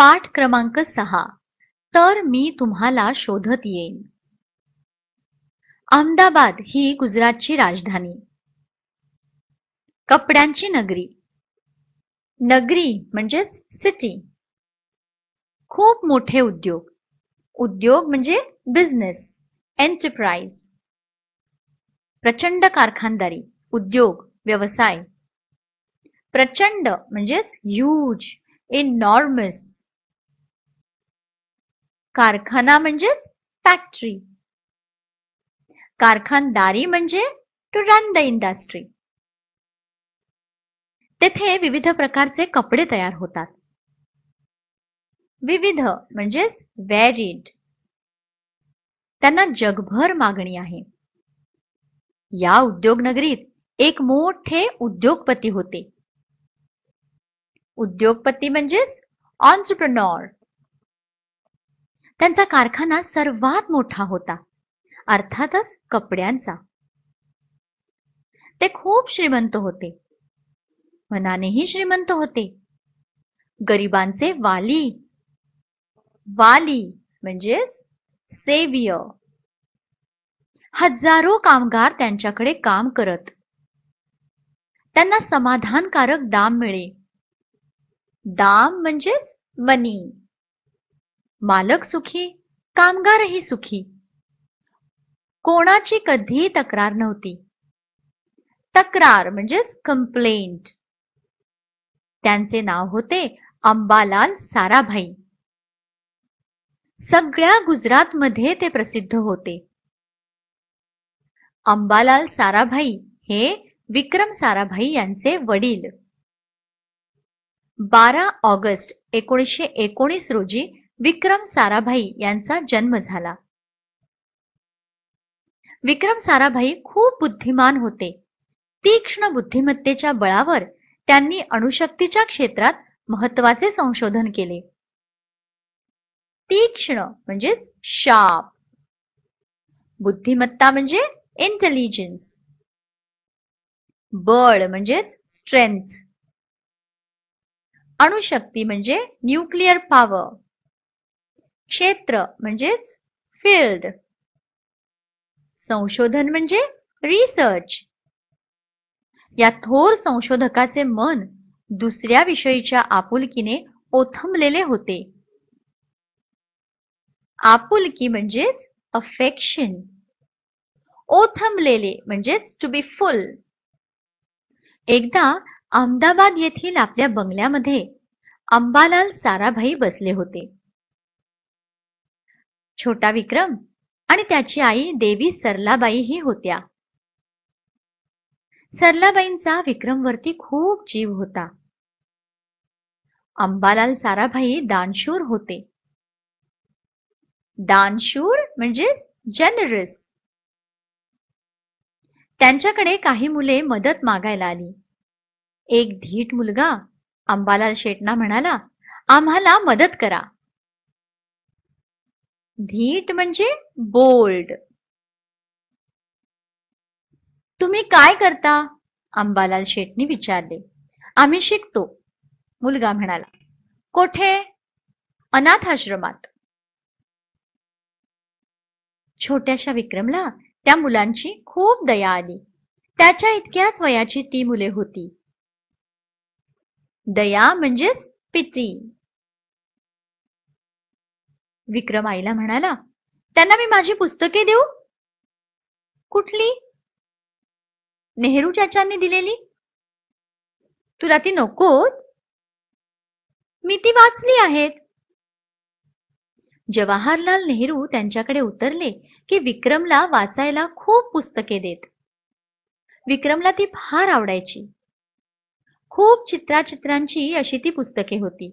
पाठ क्रमांक 6. तर मी तुम्हाला शोधत येईन. अहमदाबाद ही गुजरातची राजधानी. कपड्यांची नगरी. नगरी म्हणजेच सिटी. खूप मोठे उद्योग. उद्योग म्हणजे बिझनेस, एंटरप्राइज. प्रचंड कारखानदारी, उद्योग, व्यवसाय. प्रचंड म्हणजेच ह्यूज, इनॉर्मस. कारखाना म्हणजेच फॅक्टरी. कारखानदारी म्हणजे टू रन द इंडस्ट्री. तेथे विविध प्रकारचे कपडे तयार होतात. विविध म्हणजेच व्हेरिड. त्यांना जगभर मागणी आहे. या उद्योगनगरीत एक मोठे उद्योगपती होते. उद्योगपती म्हणजेच एंटरप्रेन्योर. त्यांचा कारखाना सर्वात मोठा होता, अर्थातच कपड्यांचा. ते खूप श्रीमंत होते, मनानेही श्रीमंत होते. गरिबांचे वाली. वाली म्हणजेच सेवियर. हजारो कामगार त्यांच्याकडे काम करत. त्यांना समाधानकारक दाम मिळे. दाम म्हणजेच मनी. मालक सुखी, कामगारही सुखी. कोणाची कधी तक्रार नव्हती. तक्रार म्हणजेच कंप्लेंट. त्यांचे नाव होते अंबालाल साराभाई. सगळ्या गुजरातमध्ये ते प्रसिद्ध होते. अंबालाल साराभाई हे विक्रम साराभाई यांचे वडील. 12 ऑगस्ट 1919 रोजी विक्रम साराभाई यांचा जन्म झाला. विक्रम साराभाई खूप बुद्धिमान होते. तीक्ष्ण बुद्धिमत्तेच्या बळावर त्यांनी अणुशक्तीच्या क्षेत्रात महत्वाचे संशोधन केले. तीक्ष्ण म्हणजेच शार्प. बुद्धिमत्ता म्हणजे इंटेलिजन्स. बळ म्हणजेच स्ट्रेंथ. अणुशक्ती म्हणजे न्यूक्लिअर पॉवर. क्षेत्र म्हणजेच फील्ड. संशोधन म्हणजे रिसर्च. या थोर संशोधकाचे मन दुसऱ्या विषयीच्या आपुलकीने ओथंबलेले होते. आपुलकी म्हणजेच अफेक्शन. ओथंबलेले म्हणजेच टू बी फुल. एकदा अहमदाबाद येथील आपल्या बंगल्यामध्ये अंबालाल साराभाई बसले होते. छोटा विक्रम आणि त्याची आई देवी सरलाबाईही होत्या. सरलाबाईंचा विक्रमवरती खूप जीव होता. अंबालाल साराभाई दानशूर होते. दानशूर म्हणजे जनरस. त्यांच्याकडे काही मुले मदत मागायला आली. एक धीट मुलगा अंबालाल शेटना म्हणाला, आम्हाला मदत करा. धीट म्हणजे बोल्ड. तुम्ही काय करता? अंबालाल शेटनी विचारले. आम्ही शिकतो, मुलगा म्हणाला. कोठे? अनाथ आश्रमात. छोट्याशा विक्रमला त्या मुलांची खूप दया आली. त्याच्या इतक्याच वयाची ती मुले होती. दया म्हणजेच पिटी. विक्रम आईला म्हणाला, त्यांना मी माझी पुस्तके देऊ? कुठली? नेहरू चाचांनी दिलेली. तुला ती नकोत? मी ती वाचली आहेत. जवाहरलाल नेहरू त्यांच्याकडे उतरले की विक्रमला वाचायला खूप पुस्तके देत. विक्रमला ती फार आवडायची. खूप चित्रांची अशी ती पुस्तके होती.